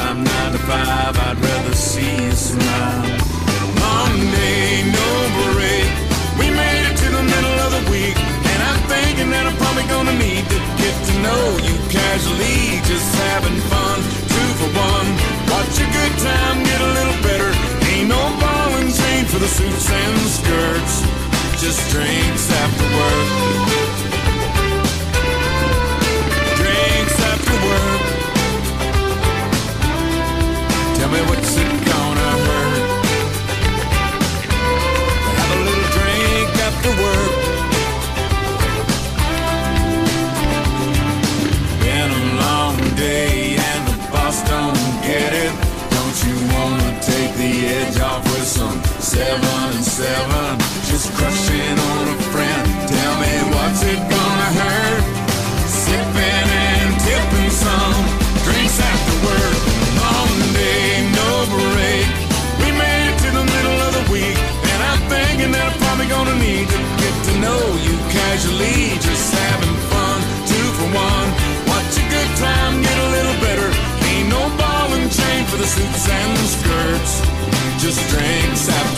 time, 9 to 5, I'd rather see you smile. Monday, no break, we made it to the middle of the week, and I'm thinking that I'm probably gonna need to get to know you casually, just having fun, 2 for 1. Watch a good time get a little better, ain't no ball and chain for the suits and the skirts, just drinks after work. Drinks after work. Tell me what's it gonna hurt to have a little drink after work. Been a long day and the boss don't get it. Don't you wanna take the edge off with some 7 and 7? Just crushing on a friend. Tell me what's it gonna hurt? Sipping and tipping some drinks after work. Monday, no break. We made it to the middle of the week, and I'm thinking that I'm probably gonna need to get to know you casually, just having fun, 2 for 1. Watch a good time get a little better. Ain't no ball and chain for the suits and the skirts, just drinks after